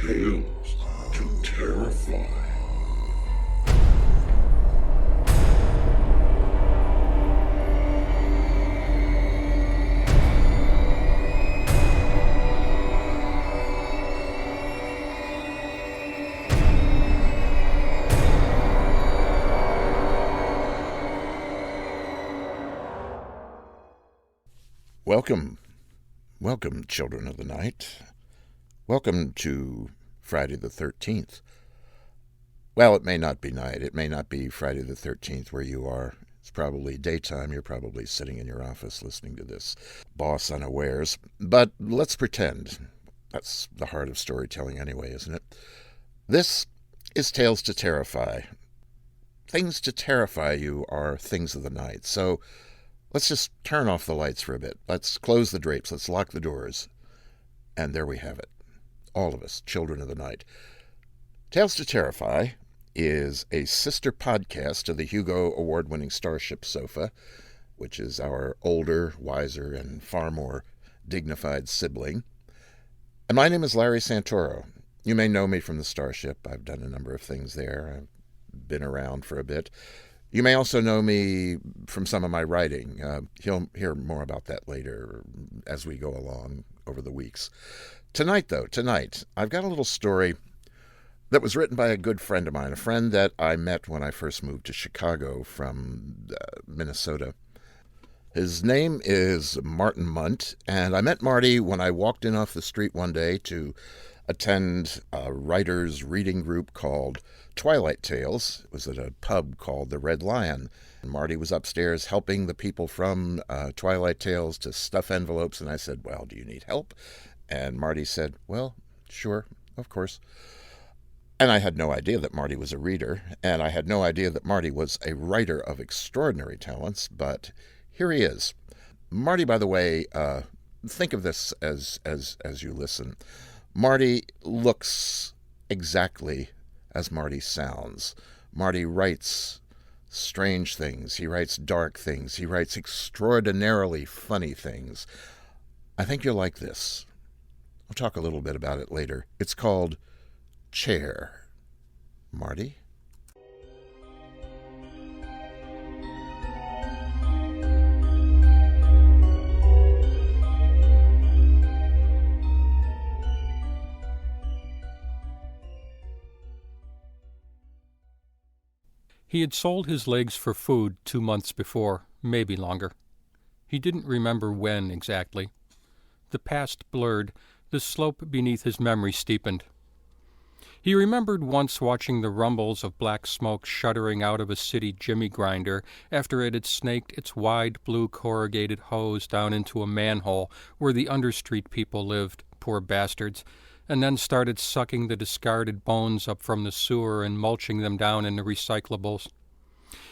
Tales to Terrify. Welcome, children of the night. Welcome to Friday the 13th. Well, it may not be night. It may not be Friday the 13th where you are. It's probably daytime. You're probably sitting in your office listening to this, boss unawares. But let's pretend. That's the heart of storytelling anyway, isn't it? This is Tales to Terrify. Things to terrify you are things of the night. So let's just turn off the lights for a bit. Let's close the drapes. Let's lock the doors. And there we have it. All of us, children of the night. Tales to Terrify is a sister podcast to the Hugo Award-winning Starship Sofa, which is our older, wiser, and far more dignified sibling. And my name is Larry Santoro. You may know me from the Starship. I've done a number of things there. I've been around for a bit. You may also know me from some of my writing. You'll hear more about that later as we go along over the weeks. Tonight, I've got a little story that was written by a good friend of mine, a friend that I met when I first moved to Chicago from Minnesota. His name is Martin Mundt, and I met Marty when I walked in off the street one day to attend a writer's reading group called Twilight Tales. It was at a pub called the Red Lion. And Marty was upstairs helping the people from Twilight Tales to stuff envelopes, and I said, well, do you need help? And Marty said, well, sure, of course. And I had no idea that Marty was a reader, and I had no idea that Marty was a writer of extraordinary talents, but here he is. Marty, by the way, think of this as you listen. Marty looks exactly as Marty sounds. Marty writes strange things. He writes dark things. He writes extraordinarily funny things. I think you'll like this. I'll talk a little bit about it later. It's called Chair. Marty? He had sold his legs for food 2 months before, maybe longer. He didn't remember when exactly. The past blurred, the slope beneath his memory steepened. He remembered once watching the rumbles of black smoke shuddering out of a city jimmy grinder after it had snaked its wide blue corrugated hose down into a manhole where the understreet people lived, poor bastards, and then started sucking the discarded bones up from the sewer and mulching them down into recyclables.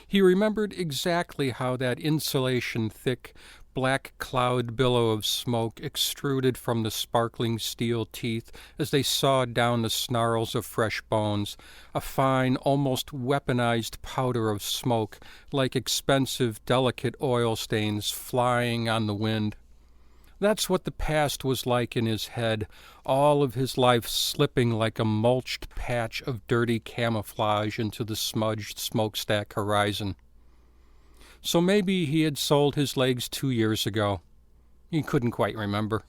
He remembered exactly how that insulation-thick, black cloud billow of smoke extruded from the sparkling steel teeth as they sawed down the snarls of fresh bones, a fine, almost weaponized powder of smoke, like expensive, delicate oil stains flying on the wind. That's what the past was like in his head, all of his life slipping like a mulched patch of dirty camouflage into the smudged smokestack horizon. So maybe he had sold his legs 2 years ago. He couldn't quite remember.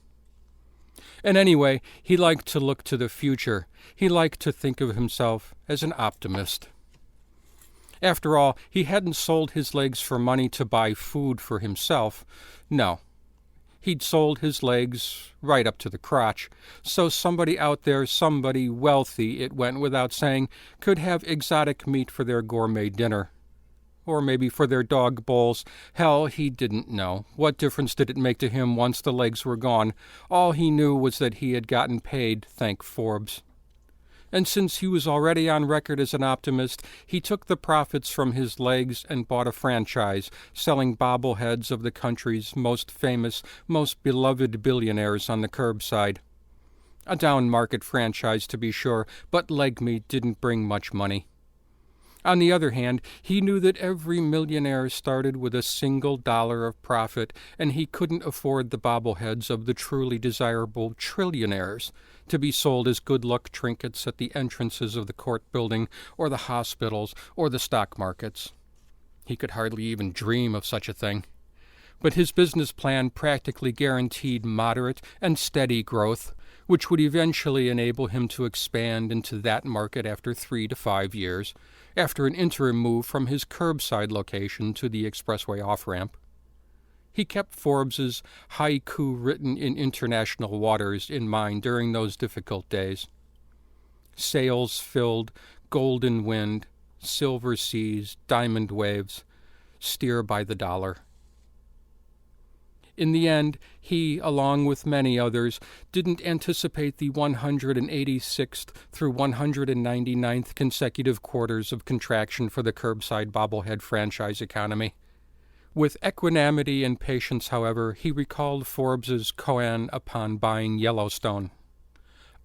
And anyway, he liked to look to the future. He liked to think of himself as an optimist. After all, he hadn't sold his legs for money to buy food for himself. No. He'd sold his legs right up to the crotch, so somebody out there, somebody wealthy, it went without saying, could have exotic meat for their gourmet dinner. Or maybe for their dog bowls. Hell, he didn't know. What difference did it make to him once the legs were gone? All he knew was that he had gotten paid, thank Forbes. And since he was already on record as an optimist, he took the profits from his legs and bought a franchise, selling bobbleheads of the country's most famous, most beloved billionaires on the curbside. A down-market franchise, to be sure, but leg meat didn't bring much money. On the other hand, he knew that every millionaire started with $1 of profit, and he couldn't afford the bobbleheads of the truly desirable trillionaires. to be sold as good-luck trinkets at the entrances of the court building or the hospitals or the stock markets. He could hardly even dream of such a thing. But his business plan practically guaranteed moderate and steady growth, which would eventually enable him to expand into that market after 3 to 5 years, after an interim move from his curbside location to the expressway off-ramp. He kept Forbes's haiku written in international waters in mind during those difficult days. Sails filled, golden wind, silver seas, diamond waves, steer by the dollar. In the end, he, along with many others, didn't anticipate the 186th through 199th consecutive quarters of contraction for the curbside bobblehead franchise economy. With equanimity and patience, however, he recalled Forbes's koan upon buying Yellowstone.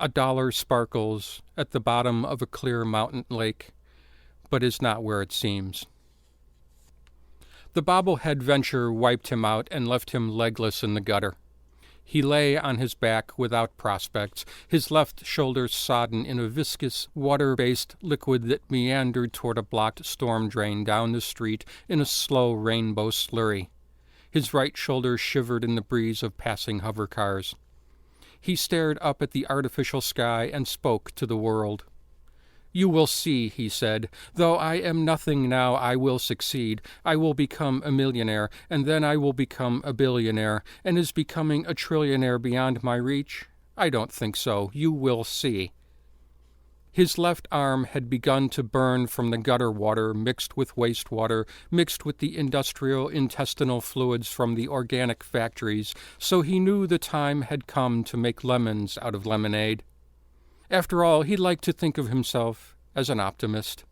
$1 sparkles at the bottom of a clear mountain lake, but is not where it seems. The bobblehead venture wiped him out and left him legless in the gutter. He lay on his back without prospects, his left shoulder sodden in a viscous, water-based liquid that meandered toward a blocked storm drain down the street in a slow rainbow slurry. His right shoulder shivered in the breeze of passing hover cars. He stared up at the artificial sky and spoke to the world. "You will see," he said. "Though I am nothing now, I will succeed. I will become a millionaire, and then I will become a billionaire. And is becoming a trillionaire beyond my reach? I don't think so. You will see." His left arm had begun to burn from the gutter water mixed with wastewater, mixed with the industrial intestinal fluids from the organic factories, so he knew the time had come to make lemons out of lemonade. After all, he liked to think of himself as an optimist.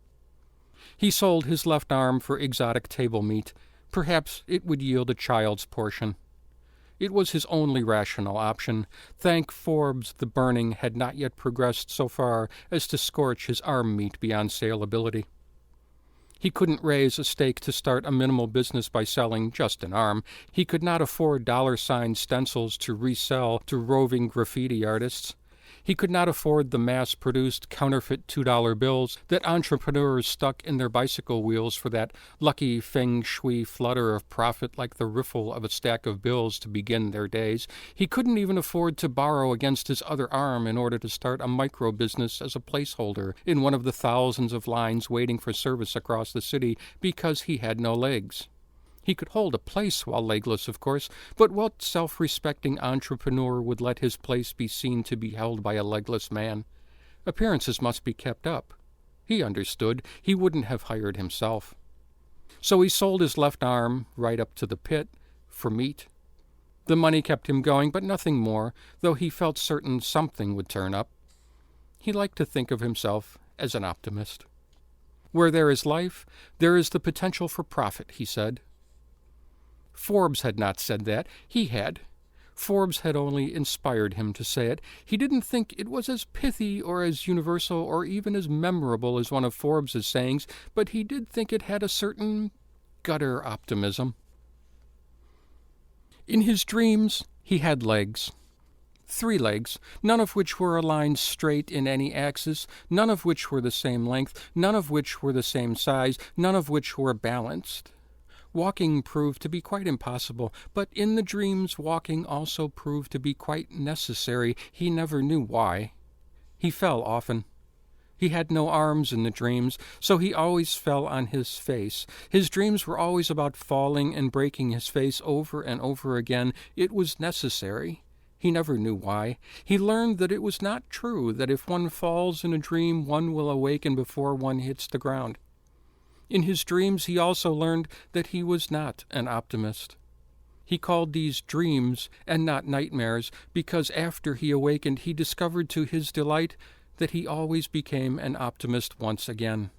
He sold his left arm for exotic table meat. Perhaps it would yield a child's portion. It was his only rational option. Thank Forbes, the burning had not yet progressed so far as to scorch his arm meat beyond saleability. He couldn't raise a stake to start a minimal business by selling just an arm. He could not afford $sign stencils to resell to roving graffiti artists. He could not afford the mass-produced counterfeit $2 bills that entrepreneurs stuck in their bicycle wheels for that lucky feng shui flutter of profit like the riffle of a stack of bills to begin their days. He couldn't even afford to borrow against his other arm in order to start a micro-business as a placeholder in one of the thousands of lines waiting for service across the city because he had no legs. He could hold a place while legless, of course, but what self-respecting entrepreneur would let his place be seen to be held by a legless man? Appearances must be kept up. He understood. He wouldn't have hired himself. So he sold his left arm, right up to the pit, for meat. The money kept him going, but nothing more, though he felt certain something would turn up. He liked to think of himself as an optimist. Where there is life, there is the potential for profit, he said. Forbes had not said that. He had. Forbes had only inspired him to say it. He didn't think it was as pithy or as universal or even as memorable as one of Forbes's sayings, but he did think it had a certain gutter optimism. In his dreams, he had legs. 3 legs, none of which were aligned straight in any axis, none of which were the same length, none of which were the same size, none of which were balanced. Walking proved to be quite impossible, but in the dreams walking also proved to be quite necessary. He never knew why. He fell often. He had no arms in the dreams, so he always fell on his face. His dreams were always about falling and breaking his face over and over again. It was necessary. He never knew why. He learned that it was not true, that if one falls in a dream, one will awaken before one hits the ground. In his dreams, he also learned that he was not an optimist. He called these dreams and not nightmares because after he awakened, he discovered to his delight that he always became an optimist once again.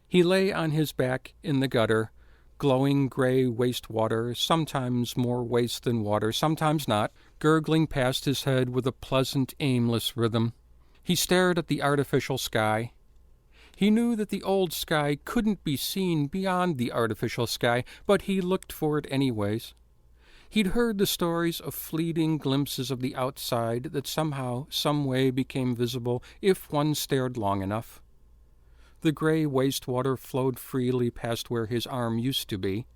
He lay on his back in the gutter, glowing gray wastewater, sometimes more waste than water, sometimes not, gurgling past his head with a pleasant, aimless rhythm. He stared at the artificial sky. He knew that the old sky couldn't be seen beyond the artificial sky, but he looked for it anyways. He'd heard the stories of fleeting glimpses of the outside that somehow, some way became visible if one stared long enough. The gray wastewater flowed freely past where his arm used to be.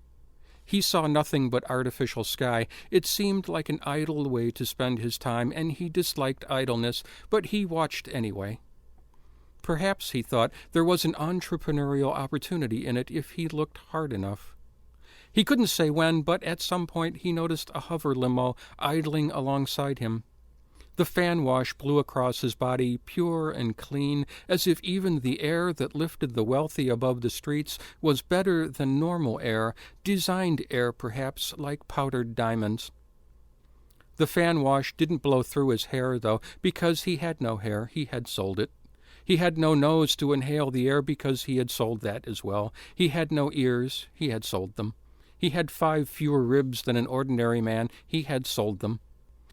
He saw nothing but artificial sky. It seemed like an idle way to spend his time, and he disliked idleness, but he watched anyway. Perhaps, he thought, there was an entrepreneurial opportunity in it if he looked hard enough. He couldn't say when, but at some point he noticed a hover limo idling alongside him. The fan wash blew across his body, pure and clean, as if even the air that lifted the wealthy above the streets was better than normal air, designed air perhaps, like powdered diamonds. The fan wash didn't blow through his hair, though, because he had no hair. He had sold it. He had no nose to inhale the air because he had sold that as well. He had no ears. He had sold them. He had 5 fewer ribs than an ordinary man. He had sold them.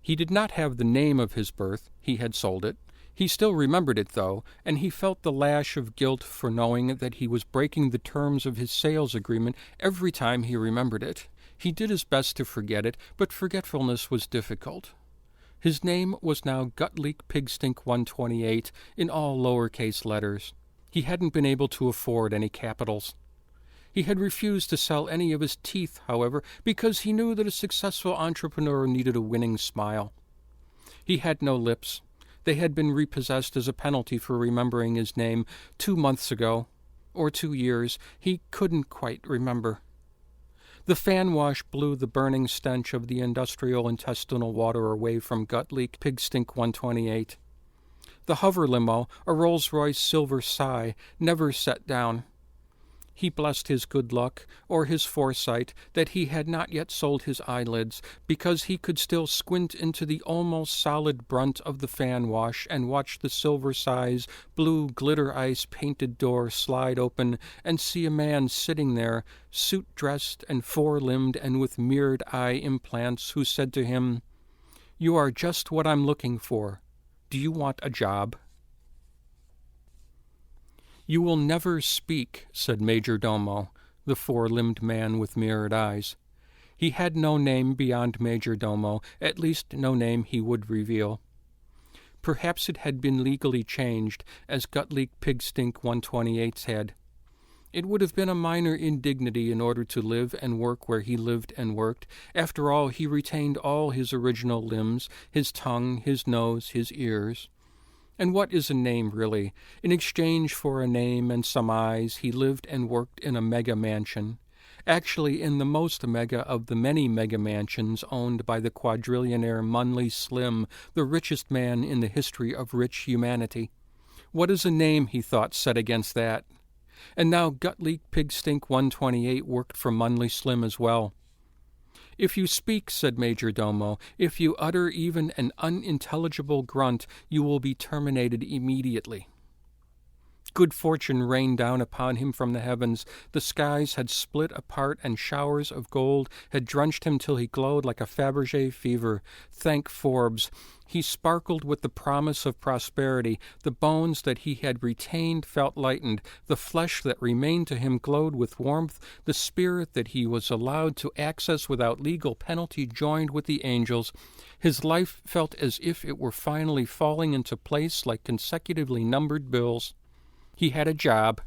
He did not have the name of his birth. He had sold it. He still remembered it, though, and he felt the lash of guilt for knowing that he was breaking the terms of his sales agreement every time he remembered it. He did his best to forget it, but forgetfulness was difficult. His name was now Gutleak Pigstink 128 in all lowercase letters. He hadn't been able to afford any capitals. He had refused to sell any of his teeth, however, because he knew that a successful entrepreneur needed a winning smile. He had no lips. They had been repossessed as a penalty for remembering his name 2 months ago, or 2 years. He couldn't quite remember. The fan wash blew the burning stench of the industrial intestinal water away from Gutleak Pigstink 128. The hover limo, a Rolls-Royce Silver Sigh, never set down. He blessed his good luck, or his foresight, that he had not yet sold his eyelids, because he could still squint into the almost solid brunt of the fan wash and watch the Silver Sigh's blue glitter-ice painted door slide open and see a man sitting there, suit-dressed and four-limbed and with mirrored eye implants, who said to him, "You are just what I'm looking for. Do you want a job?" "You will never speak," said Major Domo, the four-limbed man with mirrored eyes. He had no name beyond Major Domo, at least no name he would reveal. Perhaps it had been legally changed, as Gutleak Pigstink 128's had. It would have been a minor indignity in order to live and work where he lived and worked. After all, he retained all his original limbs, his tongue, his nose, his ears. And what is a name, really? In exchange for a name and some eyes, he lived and worked in a mega mansion. Actually, in the most mega of the many mega mansions owned by the quadrillionaire Mundt Slim, the richest man in the history of rich humanity. What is a name, he thought, set against that? And now Gutleak Pigstink 128 worked for Mundt Slim as well. "If you speak," said Major Domo, "if you utter even an unintelligible grunt, you will be terminated immediately." Good fortune rained down upon him from the heavens. The skies had split apart, and showers of gold had drenched him till he glowed like a Fabergé fever. Thank Forbes. He sparkled with the promise of prosperity. The bones that he had retained felt lightened. The flesh that remained to him glowed with warmth. The spirit that he was allowed to access without legal penalty joined with the angels. His life felt as if it were finally falling into place like consecutively numbered bills. He had a job.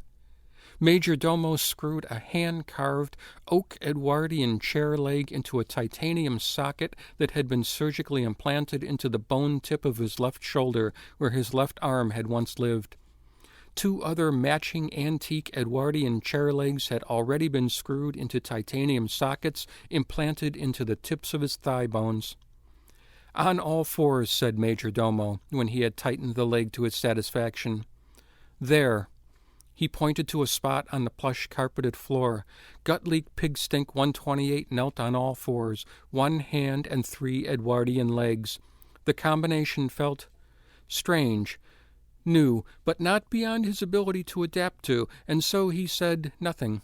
Major Domo screwed a hand-carved oak Edwardian chair leg into a titanium socket that had been surgically implanted into the bone tip of his left shoulder, where his left arm had once lived. 2 other matching antique Edwardian chair legs had already been screwed into titanium sockets implanted into the tips of his thigh bones. "On all fours," said Major Domo, when he had tightened the leg to his satisfaction. "There." He pointed to a spot on the plush-carpeted floor. Gutleak Pigstink 128 knelt on all fours, 1 hand and 3 Edwardian legs. The combination felt strange, new, but not beyond his ability to adapt to, and so he said nothing.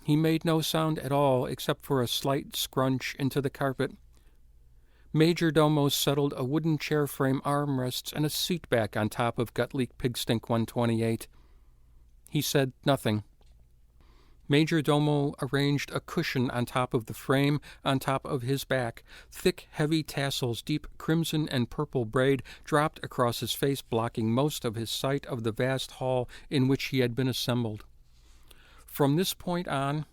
He made no sound at all except for a slight scrunch into the carpet. Major Domo settled a wooden chair frame armrests and a seat back on top of Gutleak Pigstink 128. He said nothing. Major Domo arranged a cushion on top of the frame, on top of his back. Thick, heavy tassels, deep crimson and purple braid, dropped across his face, blocking most of his sight of the vast hall in which he had been assembled. From this point on,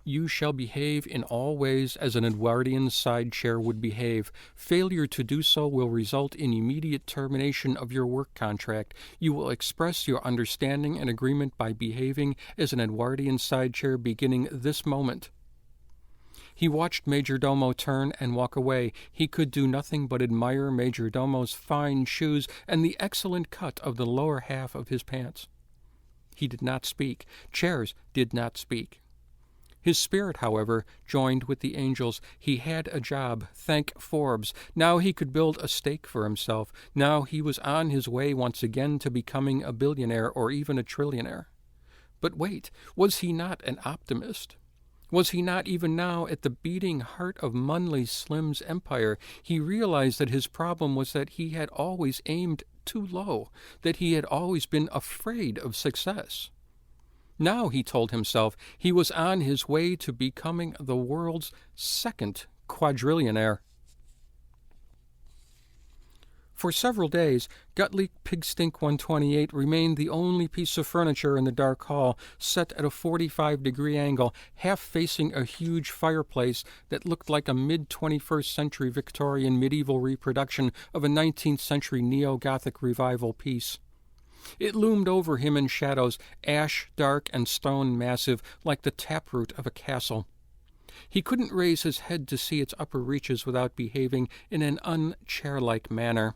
you shall behave in all ways as an Edwardian side chair would behave. Failure to do so will result in immediate termination of your work contract. You will express your understanding and agreement by behaving as an Edwardian side chair beginning this moment. He watched Major Domo turn and walk away. He could do nothing but admire Major Domo's fine shoes and the excellent cut of the lower half of his pants. He did not speak. Chairs did not speak. His spirit, however, joined with the angels. He had a job, thank Forbes. Now he could build a stake for himself. Now he was on his way once again to becoming a billionaire or even a trillionaire. But wait, was he not an optimist? Was he not even now at the beating heart of Mundt Slim's empire? He realized that his problem was that he had always aimed too low, that he had always been afraid of success. Now, he told himself, he was on his way to becoming the world's second quadrillionaire. For several days, Gut-Leak Pig-Stink 128 remained the only piece of furniture in the dark hall, set at a 45-degree angle, half facing a huge fireplace that looked like a mid-21st century Victorian medieval reproduction of a 19th century neo-Gothic revival piece. It loomed over him in shadows, ash, dark, and stone massive, like the taproot of a castle. He couldn't raise his head to see its upper reaches without behaving in an unchair-like manner.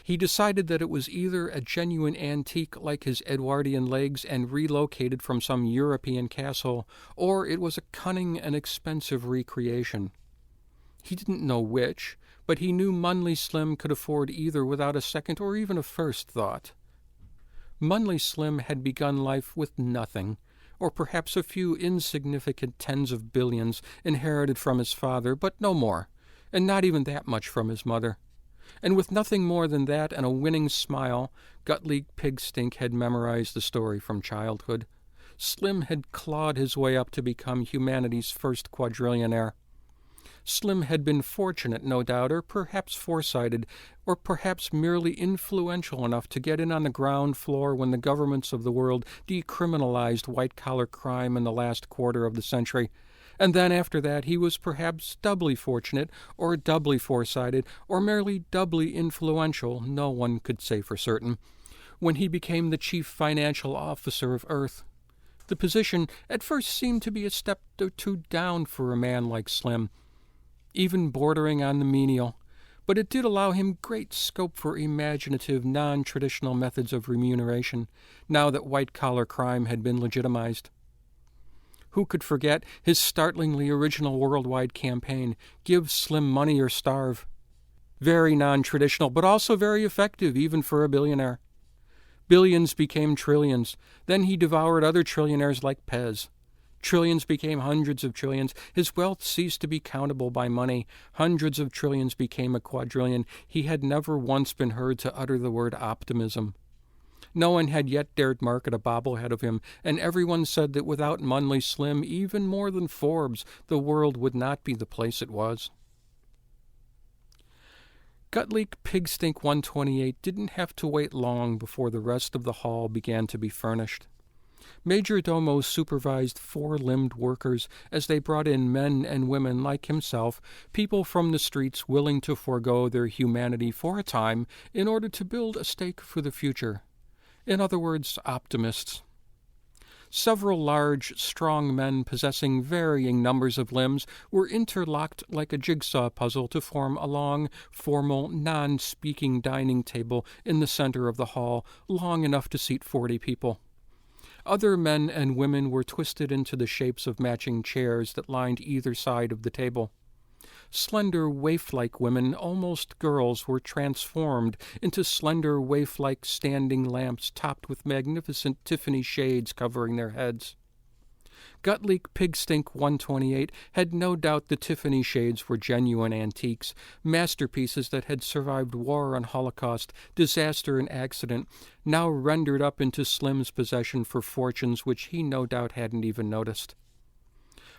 He decided that it was either a genuine antique like his Edwardian legs and relocated from some European castle, or it was a cunning and expensive recreation. He didn't know which, but he knew Mundt Slim could afford either without a second or even a first thought. Mundt Slim had begun life with nothing, or perhaps a few insignificant tens of billions inherited from his father, but no more, and not even that much from his mother. And with nothing more than that and a winning smile, Gut-Leak Pig-Stink had memorized the story from childhood. Slim had clawed his way up to become humanity's first quadrillionaire. Slim had been fortunate, no doubt, or perhaps foresighted, or perhaps merely influential enough to get in on the ground floor when the governments of the world decriminalized white-collar crime in the last quarter of the century. And then after that he was perhaps doubly fortunate, or doubly foresighted, or merely doubly influential, no one could say for certain, when he became the chief financial officer of Earth. The position at first seemed to be a step or two down for a man like Slim, even bordering on the menial, but it did allow him great scope for imaginative, non-traditional methods of remuneration, now that white-collar crime had been legitimized. Who could forget his startlingly original worldwide campaign, Give Slim Money or Starve? Very non-traditional, but also very effective, even for a billionaire. Billions became trillions. Then he devoured other trillionaires like Pez. Trillions became hundreds of trillions. His wealth ceased to be countable by money. Hundreds of trillions became a quadrillion. He had never once been heard to utter the word optimism. No one had yet dared market a bobblehead of him, and everyone said that without Mundt Slim, even more than Forbes, the world would not be the place it was. Gut-Leak Pig-Stink 128 didn't have to wait long before the rest of the hall began to be furnished. Major Domo supervised 4-limbed workers as they brought in men and women like himself, people from the streets willing to forego their humanity for a time in order to build a stake for the future. In other words, optimists. Several large, strong men possessing varying numbers of limbs were interlocked like a jigsaw puzzle to form a long, formal, non-speaking dining table in the center of the hall, long enough to seat 40 people. Other men and women were twisted into the shapes of matching chairs that lined either side of the table. Slender, waif-like women, almost girls, were transformed into slender, waif-like standing lamps topped with magnificent Tiffany shades covering their heads. Gutleak Pigstink 128 had no doubt the Tiffany shades were genuine antiques, masterpieces that had survived war and Holocaust, disaster and accident, now rendered up into Slim's possession for fortunes which he no doubt hadn't even noticed.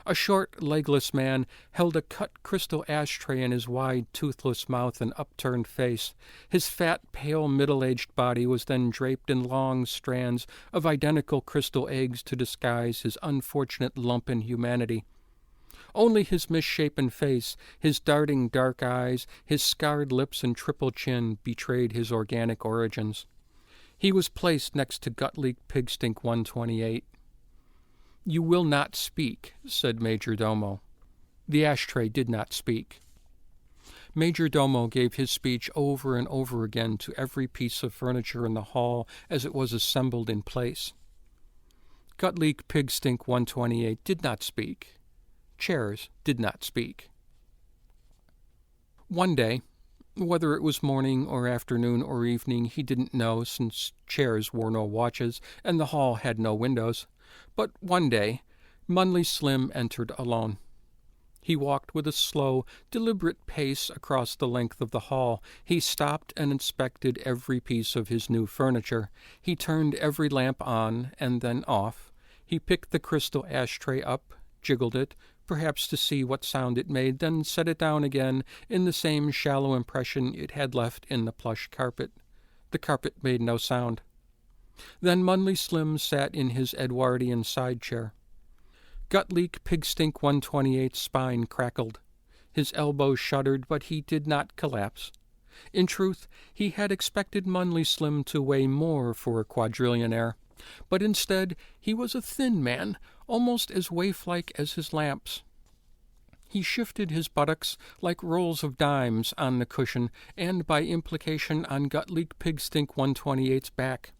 A short, legless man held a cut crystal ashtray in his wide, toothless mouth and upturned face. His fat, pale, middle-aged body was then draped in long strands of identical crystal eggs to disguise his unfortunate lump in humanity. Only his misshapen face, his darting dark eyes, his scarred lips and triple chin betrayed his organic origins. He was placed next to Gutleak Pigstink 128. "You will not speak," said Major Domo. The ashtray did not speak. Major Domo gave his speech over and over again to every piece of furniture in the hall as it was assembled in place. Gutleak Pigstink 128 did not speak. Chairs did not speak. One day, whether it was morning or afternoon or evening, he didn't know, since chairs wore no watches and the hall had no windows. But one day, Munley Slim entered alone. He walked with a slow, deliberate pace across the length of the hall. He stopped and inspected every piece of his new furniture. He turned every lamp on and then off. He picked the crystal ashtray up, jiggled it, perhaps to see what sound it made, then set it down again in the same shallow impression it had left in the plush carpet. The carpet made no sound. Then Munley Slim sat in his Edwardian side chair. Gutleak Pigstink 128's spine crackled. His elbows shuddered, but he did not collapse. In truth, he had expected Munley Slim to weigh more for a quadrillionaire, but instead he was a thin man, almost as waif-like as his lamps. He shifted his buttocks like rolls of dimes on the cushion, and by implication on Gutleak Pigstink 128's back.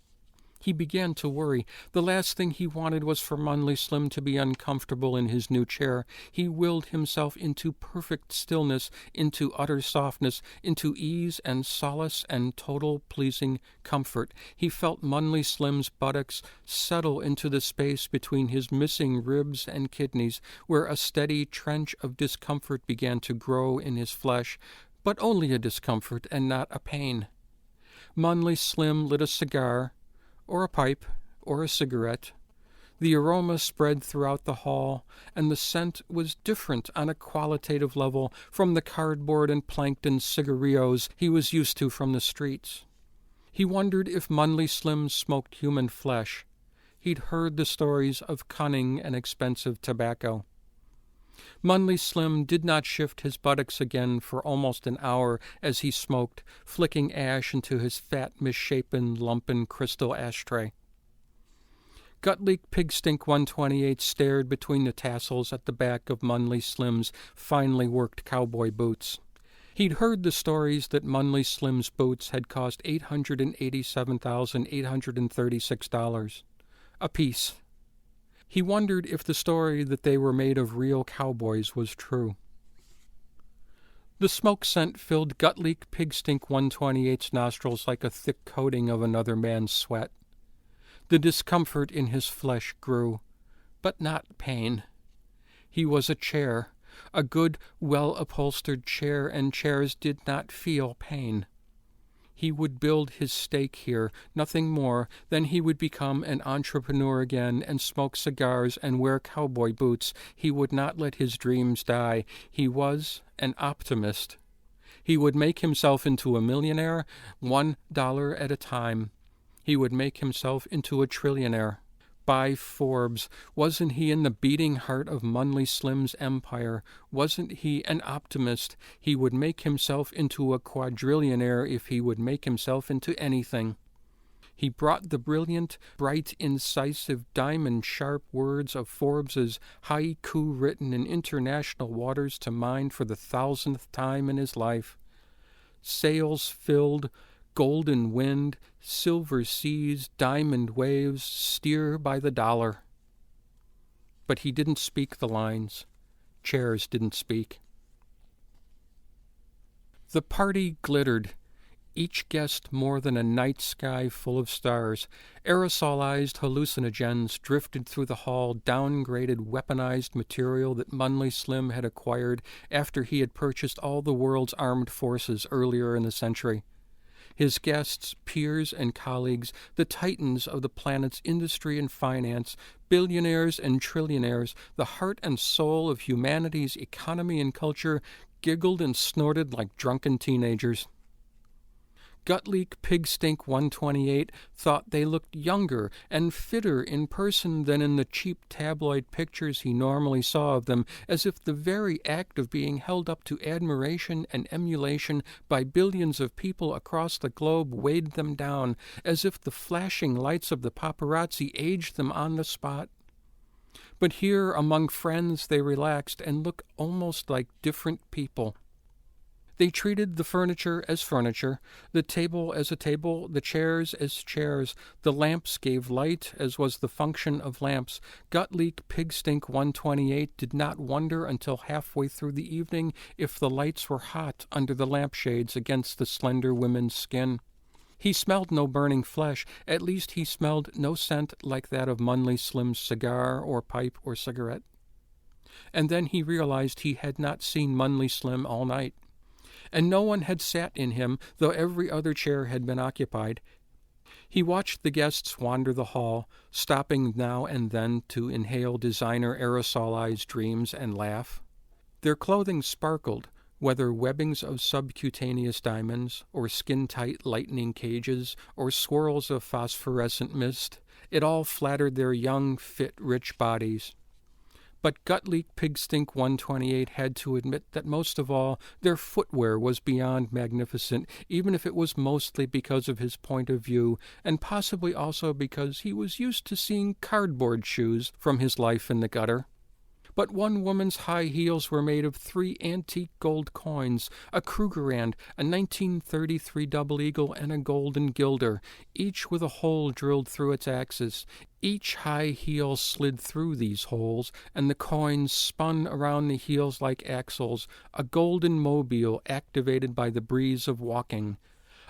He began to worry. The last thing he wanted was for Munley Slim to be uncomfortable in his new chair. He willed himself into perfect stillness, into utter softness, into ease and solace and total pleasing comfort. He felt Munley Slim's buttocks settle into the space between his missing ribs and kidneys, where a steady trench of discomfort began to grow in his flesh, but only a discomfort and not a pain. Munley Slim lit a cigar, or a pipe, or a cigarette. The aroma spread throughout the hall, and the scent was different on a qualitative level from the cardboard and plankton cigarillos he was used to from the streets. He wondered if Munley Slim smoked human flesh. He'd heard the stories of cunning and expensive tobacco. Munley Slim did not shift his buttocks again for almost an hour as he smoked, flicking ash into his fat, misshapen, lumpen crystal ashtray. Gutleak Pigstink 128 stared between the tassels at the back of Munley Slim's finely worked cowboy boots. He'd heard the stories that Munley Slim's boots had cost $887,836 apiece. He wondered if the story that they were made of real cowboys was true. The smoke scent filled Gutleak Pigstink 128's nostrils like a thick coating of another man's sweat. The discomfort in his flesh grew, but not pain. He was a chair, a good, well-upholstered chair, and chairs did not feel pain. He would build his stake here, nothing more. Then he would become an entrepreneur again and smoke cigars and wear cowboy boots. He would not let his dreams die. He was an optimist. He would make himself into a millionaire, $1 at a time. He would make himself into a trillionaire. By Forbes, wasn't he in the beating heart of Munley Slim's empire? Wasn't he an optimist? He would make himself into a quadrillionaire if he would make himself into anything. He brought the brilliant, bright, incisive, diamond-sharp words of Forbes's haiku written in international waters to mind for the 1,000th time in his life. Sails filled, golden wind, silver seas, diamond waves, steer by the dollar. But he didn't speak the lines. Chairs didn't speak. The party glittered. each guest more than a night sky full of stars. Aerosolized hallucinogens drifted through the hall, downgraded weaponized material that Munley Slim had acquired after he had purchased all the world's armed forces earlier in the century. His guests, peers, and colleagues, the titans of the planet's industry and finance, billionaires and trillionaires, the heart and soul of humanity's economy and culture, giggled and snorted like drunken teenagers. Gutleak Pigstink 128 thought they looked younger and fitter in person than in the cheap tabloid pictures he normally saw of them, as if the very act of being held up to admiration and emulation by billions of people across the globe weighed them down, as if the flashing lights of the paparazzi aged them on the spot. But here, among friends, they relaxed and looked almost like different people. They treated the furniture as furniture, the table as a table, the chairs as chairs. The lamps gave light, as was the function of lamps. Gutleak Pigstink 128 did not wonder until halfway through the evening if the lights were hot under the lampshades against the slender women's skin. He smelled no burning flesh. At least he smelled no scent like that of Munley Slim's cigar or pipe or cigarette. And then he realized he had not seen Munley Slim all night. And no one had sat in him, though every other chair had been occupied. He watched the guests wander the hall, stopping now and then to inhale designer aerosolized dreams and laugh. Their clothing sparkled, whether webbings of subcutaneous diamonds, or skin-tight lightning cages, or swirls of phosphorescent mist. It all flattered their young, fit, rich bodies. But Gutleak Pigstink 128 had to admit that most of all, their footwear was beyond magnificent, even if it was mostly because of his point of view, and possibly also because he was used to seeing cardboard shoes from his life in the gutter. But one woman's high heels were made of 3 antique gold coins, a Krugerrand, a 1933 double eagle, and a golden guilder, each with a hole drilled through its axis. Each high heel slid through these holes, and the coins spun around the heels like axles, a golden mobile activated by the breeze of walking.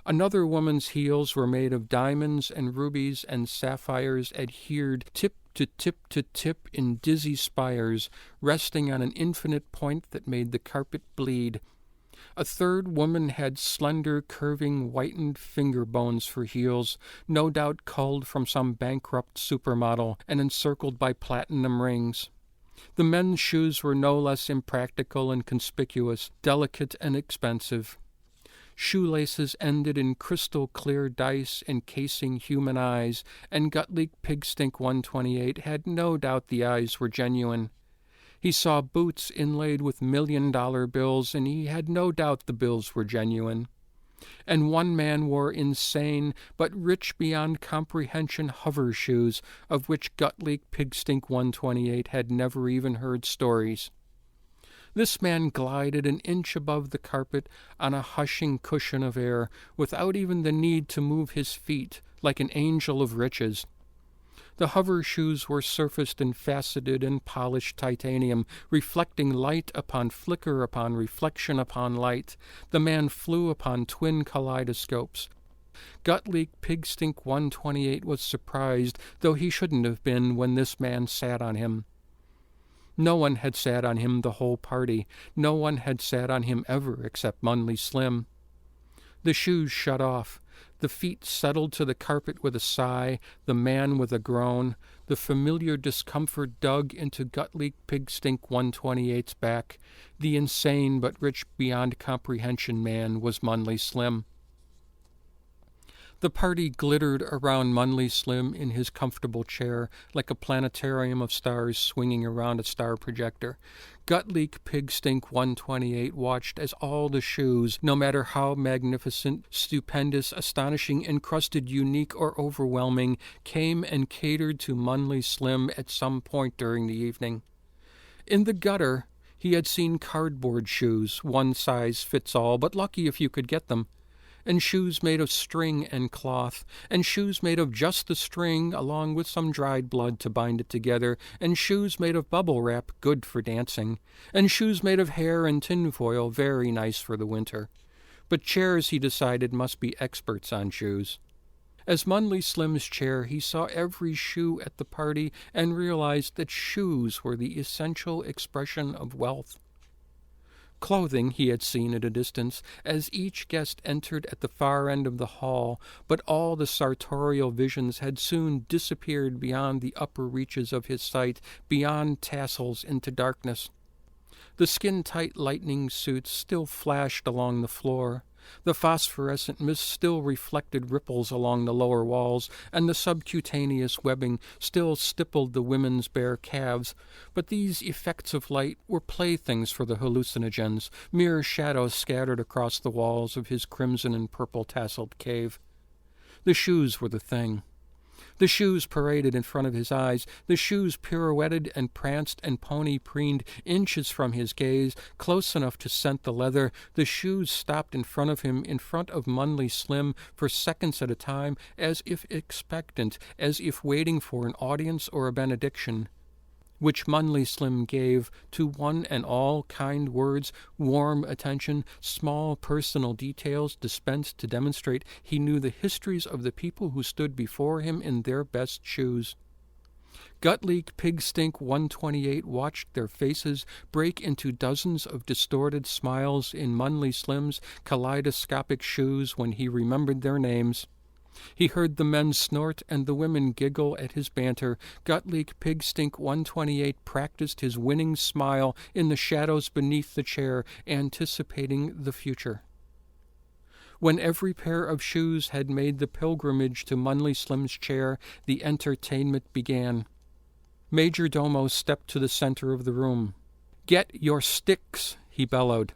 Another woman's heels were made of diamonds and rubies and sapphires adhered tip to tip to tip in dizzy spires, resting on an infinite point that made the carpet bleed. A third woman had slender, curving, whitened finger bones for heels, no doubt culled from some bankrupt supermodel and encircled by platinum rings. The men's shoes were no less impractical and conspicuous, delicate and expensive. Shoelaces ended in crystal-clear dice encasing human eyes, and Gutleak Pigstink 128 had no doubt the eyes were genuine. He saw boots inlaid with $1,000,000 bills, and he had no doubt the bills were genuine. And one man wore insane, but rich beyond comprehension hover shoes, of which Gutleak Pigstink 128 had never even heard stories. This man glided an inch above the carpet on a hushing cushion of air, without even the need to move his feet, like an angel of riches. The hover shoes were surfaced in faceted and polished titanium, reflecting light upon flicker upon reflection upon light. The man flew upon twin kaleidoscopes. Gutleak Pigstink 128 was surprised, though he shouldn't have been, when this man sat on him. No one had sat on him the whole party. No one had sat on him ever except Munley Slim. The shoes shut off. The feet settled to the carpet with a sigh, the man with a groan. The familiar discomfort dug into Gutleak Pigstink 128's back. The insane but rich beyond comprehension man was Munley Slim. The party glittered around Munley Slim in his comfortable chair, like a planetarium of stars swinging around a star projector. Gutleak Pigstink 128 watched as all the shoes, no matter how magnificent, stupendous, astonishing, encrusted, unique, or overwhelming, came and catered to Munley Slim at some point during the evening. In the gutter, he had seen cardboard shoes, one size fits all, but lucky if you could get them. And shoes made of string and cloth, and shoes made of just the string along with some dried blood to bind it together, and shoes made of bubble wrap, good for dancing, and shoes made of hair and tinfoil, very nice for the winter. But chairs, he decided, must be experts on shoes. As Munley Slim's chair, he saw every shoe at the party and realized that shoes were the essential expression of wealth. Clothing he had seen at a distance as each guest entered at the far end of the hall, but all the sartorial visions had soon disappeared beyond the upper reaches of his sight, beyond tassels into darkness. The skin-tight lightning suits still flashed along the floor. The phosphorescent mist still reflected ripples along the lower walls, and the subcutaneous webbing still stippled the women's bare calves. But these effects of light were playthings for the hallucinogens, mere shadows scattered across the walls of his crimson and purple tasseled cave. The shoes were the thing. The shoes paraded in front of his eyes. The shoes pirouetted and pranced and pony-preened inches from his gaze, close enough to scent the leather. The shoes stopped in front of him, in front of Munley Slim, for seconds at a time, as if expectant, as if waiting for an audience or a benediction, which Munley Slim gave to one and all, kind words, warm attention, small personal details dispensed to demonstrate he knew the histories of the people who stood before him in their best shoes. Gutleek Pigstink 128 watched their faces break into dozens of distorted smiles in Munley Slim's kaleidoscopic shoes when he remembered their names. He heard the men snort and the women giggle at his banter. Gutleek Pigstink 128 practiced his winning smile in the shadows beneath the chair, anticipating the future. When every pair of shoes had made the pilgrimage to Munley Slim's chair, the entertainment began. Major Domo stepped to the center of the room. "Get your sticks," he bellowed.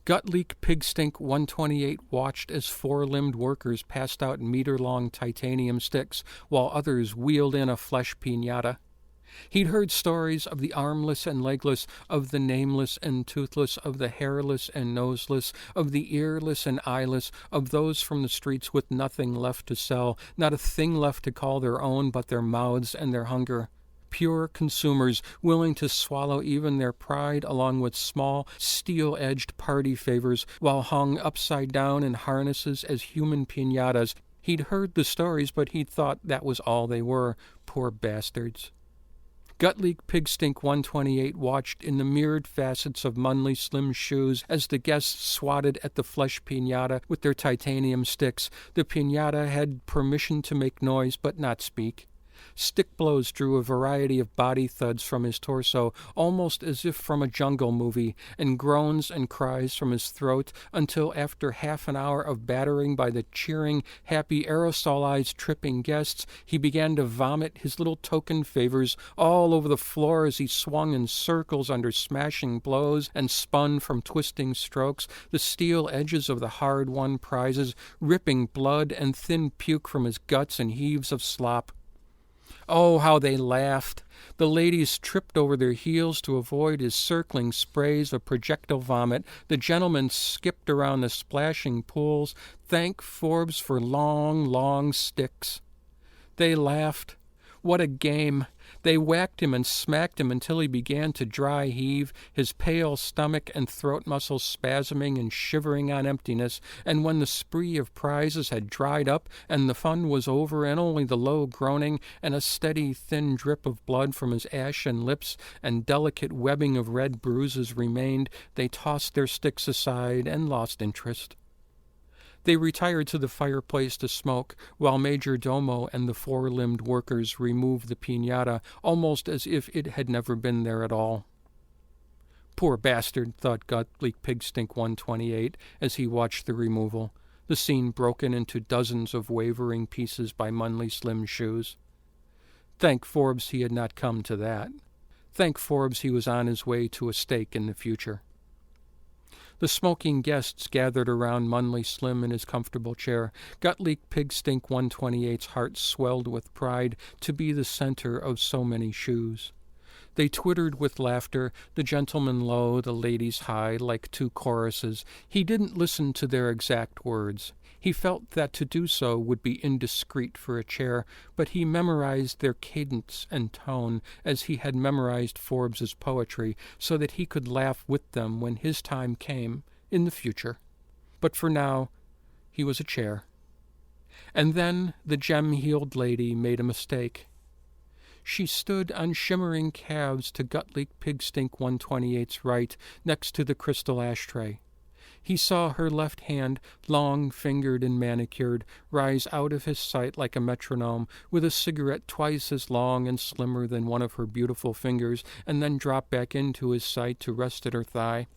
Gutleek Pigstink 128 watched as four-limbed workers passed out meter-long titanium sticks, while others wheeled in a flesh piñata. He'd heard stories of the armless and legless, of the nameless and toothless, of the hairless and noseless, of the earless and eyeless, of those from the streets with nothing left to sell, not a thing left to call their own but their mouths and their hunger. Pure consumers, willing to swallow even their pride along with small, steel-edged party favors, while hung upside down in harnesses as human piñatas. He'd heard the stories, but he'd thought that was all they were, poor bastards. Gutleek Pigstink 128 watched in the mirrored facets of Munley Slim's shoes as the guests swatted at the flesh piñata with their titanium sticks. The piñata had permission to make noise but not speak. Stick blows drew a variety of body thuds from his torso, almost as if from a jungle movie, and groans and cries from his throat, until after half an hour of battering by the cheering, happy, aerosolized, tripping guests, he began to vomit his little token favors all over the floor as he swung in circles under smashing blows and spun from twisting strokes, the steel edges of the hard-won prizes ripping blood and thin puke from his guts and heaves of slop. Oh, how they laughed! The ladies tripped over their heels to avoid his circling sprays of projectile vomit. The gentlemen skipped around the splashing pools. Thank Forbes for long, long sticks. They laughed. What a game! They whacked him and smacked him until he began to dry heave, his pale stomach and throat muscles spasming and shivering on emptiness, and when the spree of prizes had dried up and the fun was over and only the low groaning and a steady thin drip of blood from his ashen lips and delicate webbing of red bruises remained, they tossed their sticks aside and lost interest. They retired to the fireplace to smoke, while Major Domo and the four-limbed workers removed the piñata, almost as if it had never been there at all. Poor bastard, thought Gutleek Pigstink 128 as he watched the removal, the scene broken into dozens of wavering pieces by Munley Slim's shoes. Thank Forbes he had not come to that. Thank Forbes he was on his way to a stake in the future. The smoking guests gathered around Munley Slim in his comfortable chair. Gutleek Pigstink 128's heart swelled with pride to be the center of so many shoes. They twittered with laughter, the gentlemen low, the ladies high, like two choruses. He didn't listen to their exact words. He felt that to do so would be indiscreet for a chair, but he memorized their cadence and tone as he had memorized Forbes's poetry, so that he could laugh with them when his time came in the future. But for now, he was a chair. And then the gem-heeled lady made a mistake. She stood on shimmering calves to Gutleek Pigstink 128's right, next to the crystal ashtray. He saw her left hand, long-fingered and manicured, rise out of his sight like a metronome, with a cigarette twice as long and slimmer than one of her beautiful fingers, and then drop back into his sight to rest at her thigh.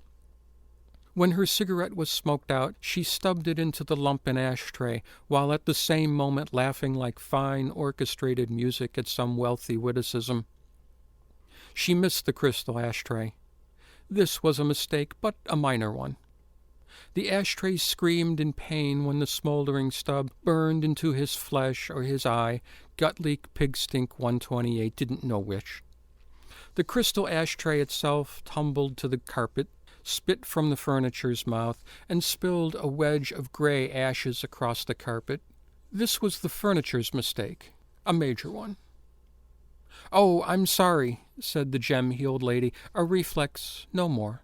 When her cigarette was smoked out, she stubbed it into the lumpen ashtray, while at the same moment laughing like fine orchestrated music at some wealthy witticism. She missed the crystal ashtray. This was a mistake, but a minor one. The ashtray screamed in pain when the smoldering stub burned into his flesh or his eye. Gutleek Pigstink 128 didn't know which. The crystal ashtray itself tumbled to the carpet, spit from the furniture's mouth, and spilled a wedge of gray ashes across the carpet. This was the furniture's mistake, a major one. "Oh, I'm sorry," said the gem-heeled lady, "a reflex, no more."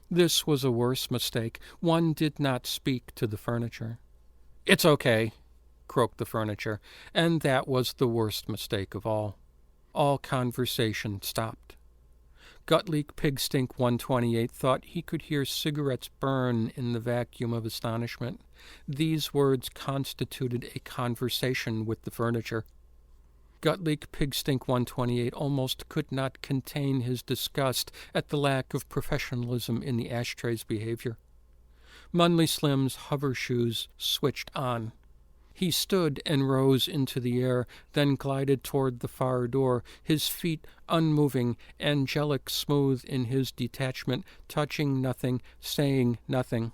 This was a worse mistake. One did not speak to the furniture. "It's okay," croaked the furniture, and that was the worst mistake of all. All conversation stopped. Gutleek Pigstink 128 thought he could hear cigarettes burn in the vacuum of astonishment. These words constituted a conversation with the furniture. Gutleek Pigstink 128 almost could not contain his disgust at the lack of professionalism in the ashtray's behavior. Munley Slim's hover shoes switched on. He stood and rose into the air, then glided toward the far door, his feet unmoving, angelic smooth in his detachment, touching nothing, saying nothing.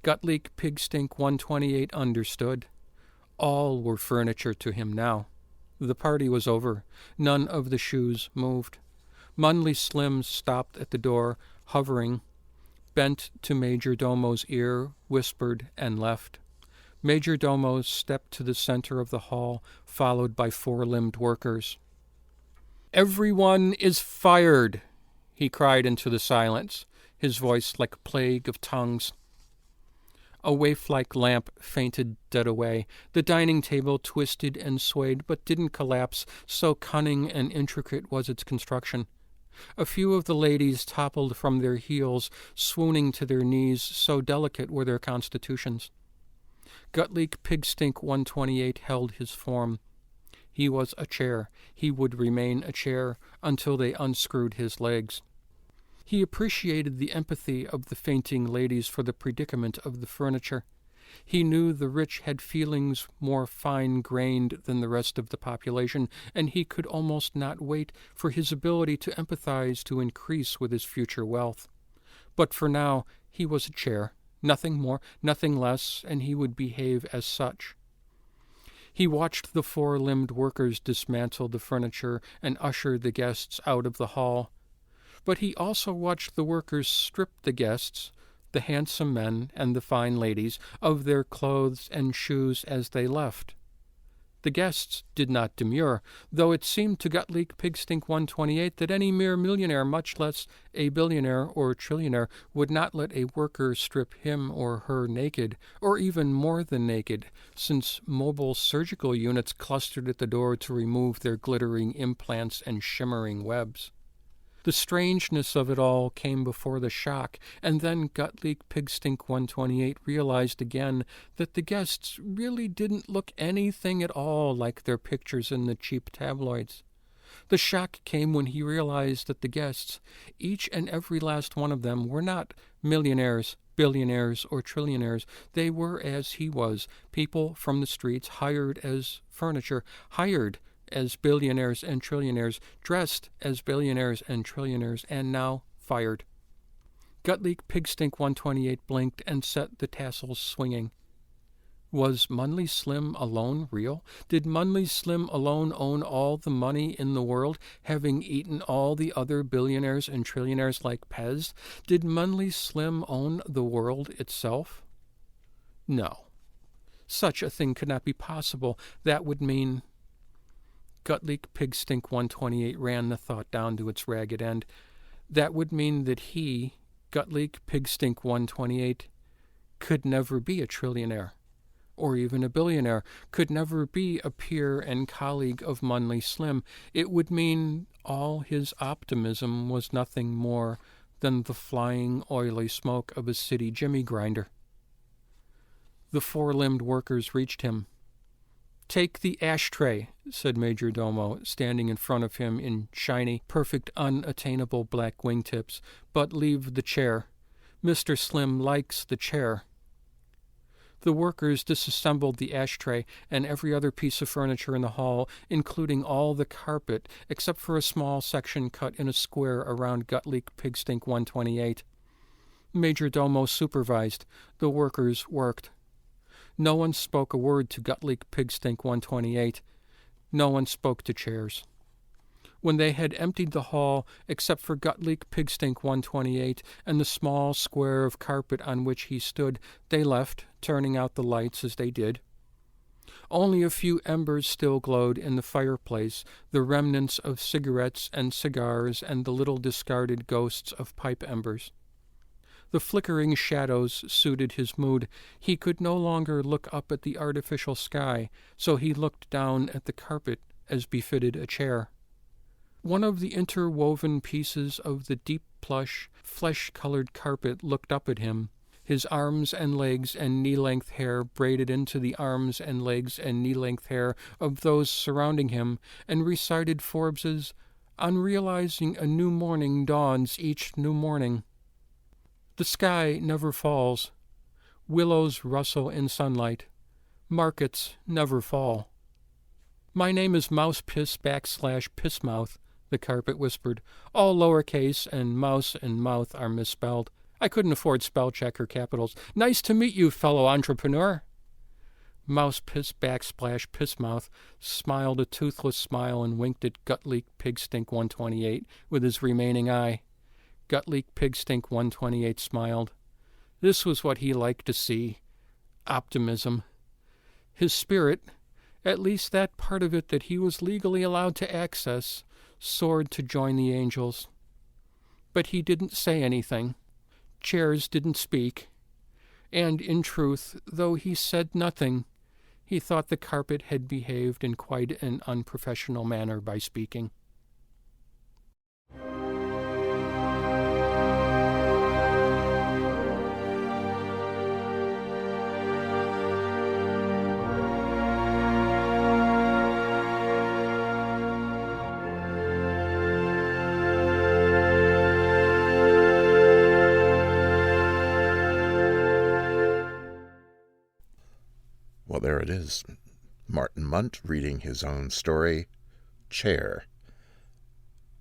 Gutleek Pigstink 128 understood. All were furniture to him now. The party was over. None of the shoes moved. Munley Slim stopped at the door, hovering, bent to Major Domo's ear, whispered, and left. Major Domo stepped to the center of the hall, followed by four-limbed workers. "Everyone is fired," he cried into the silence, his voice like a plague of tongues. A waif-like lamp fainted dead away. The dining table twisted and swayed, but didn't collapse, so cunning and intricate was its construction. A few of the ladies toppled from their heels, swooning to their knees, so delicate were their constitutions. Gutleek Pigstink 128 held his form. He was a chair. He would remain a chair until they unscrewed his legs. He appreciated the empathy of the fainting ladies for the predicament of the furniture. He knew the rich had feelings more fine-grained than the rest of the population, and he could almost not wait for his ability to empathize to increase with his future wealth. But for now, he was a chair, nothing more, nothing less, and he would behave as such. He watched the four-limbed workers dismantle the furniture and usher the guests out of the hall. But he also watched the workers strip the guests, the handsome men and the fine ladies, of their clothes and shoes as they left. The guests did not demur, though it seemed to Gutleek Pigstink 128 that any mere millionaire, much less a billionaire or trillionaire, would not let a worker strip him or her naked, or even more than naked, since mobile surgical units clustered at the door to remove their glittering implants and shimmering webs. The strangeness of it all came before the shock, and then Gutleek Pigstink 128 realized again that the guests really didn't look anything at all like their pictures in the cheap tabloids. The shock came when he realized that the guests, each and every last one of them, were not millionaires, billionaires, or trillionaires. They were as he was, people from the streets, hired as furniture, hired as billionaires and trillionaires, dressed as billionaires and trillionaires, and now fired. Gutleek Pigstink 128 blinked and set the tassels swinging. Was Munley Slim alone real? Did Munley Slim alone own all the money in the world, having eaten all the other billionaires and trillionaires like Pez? Did Munley Slim own the world itself? No. Such a thing could not be possible. That would mean... Gutleek Pigstink 128 ran the thought down to its ragged end. That would mean that he, Gutleek Pigstink 128, could never be a trillionaire, or even a billionaire, could never be a peer and colleague of Munley Slim. It would mean all his optimism was nothing more than the flying, oily smoke of a city jimmy grinder. The four-limbed workers reached him. "Take the ashtray," said Major Domo, standing in front of him in shiny, perfect, unattainable black wingtips, "but leave the chair. Mr. Slim likes the chair." The workers disassembled the ashtray and every other piece of furniture in the hall, including all the carpet, except for a small section cut in a square around Gutleek Pigstink 128. Major Domo supervised. The workers worked. No one spoke a word to Gutleek Pigstink 128. No one spoke to chairs. When they had emptied the hall, except for Gutleek Pigstink 128 and the small square of carpet on which he stood, they left, turning out the lights as they did. Only a few embers still glowed in the fireplace, the remnants of cigarettes and cigars and the little discarded ghosts of pipe embers. The flickering shadows suited his mood. He could no longer look up at the artificial sky, so he looked down at the carpet as befitted a chair. One of the interwoven pieces of the deep plush, flesh-colored carpet looked up at him, his arms and legs and knee-length hair braided into the arms and legs and knee-length hair of those surrounding him, and recited Forbes's "On realizing a new morning dawns each new morning." The sky never falls. Willows rustle in sunlight. Markets never fall. "My name is Mousepiss /Pissmouth," the carpet whispered. "All lowercase, and mouse and mouth are misspelled. I couldn't afford spell check or capitals. Nice to meet you, fellow entrepreneur." Mousepiss /Pissmouth smiled a toothless smile and winked at Gutleek Pigstink 128 with his remaining eye. Gutleek Pigstink 128 smiled. This was what he liked to see. Optimism. His spirit, at least that part of it that he was legally allowed to access, soared to join the angels. But he didn't say anything. Chairs didn't speak. And, in truth, though he said nothing, he thought the carpet had behaved in quite an unprofessional manner by speaking. Well, there it is. Martin Mundt reading his own story, Chair.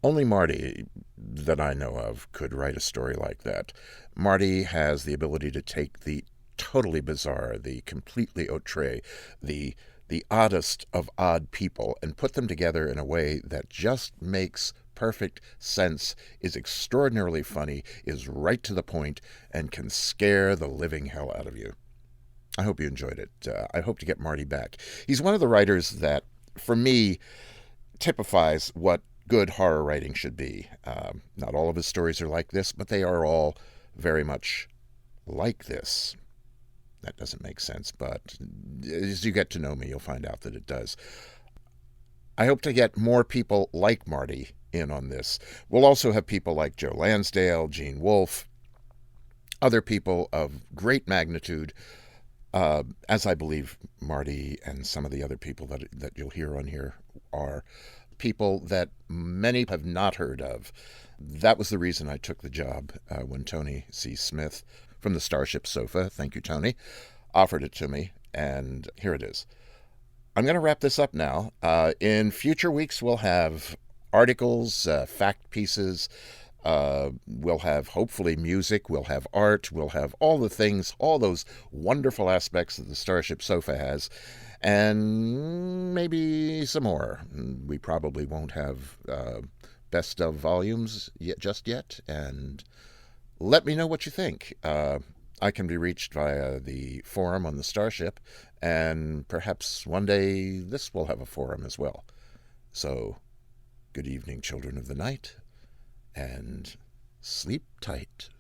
Only Marty, that I know of, could write a story like that. Marty has the ability to take the totally bizarre, the completely outre, the oddest of odd people, and put them together in a way that just makes perfect sense, is extraordinarily funny, is right to the point, and can scare the living hell out of you. I hope you enjoyed it. I hope to get Marty back. He's one of the writers that, for me, typifies what good horror writing should be. Not all of his stories are like this, but they are all very much like this. That doesn't make sense, but as you get to know me, you'll find out that it does. I hope to get more people like Marty in on this. We'll also have people like Joe Lansdale, Gene Wolfe, other people of great magnitude, as I believe Marty and some of the other people that you'll hear on here are people that many have not heard of. That was the reason I took the job when Tony C. Smith from the Starship Sofa, thank you, Tony, offered it to me, and here it is. I'm going to wrap this up now. In future weeks, we'll have articles, fact pieces, we'll have hopefully music, we'll have art, we'll have all the things, all those wonderful aspects that the Starship Sofa has, and maybe some more. We probably won't have best of volumes just yet, and let me know what you think. I can be reached via the forum on the Starship, and perhaps one day this will have a forum as well. So, good evening, children of the night, and sleep tight.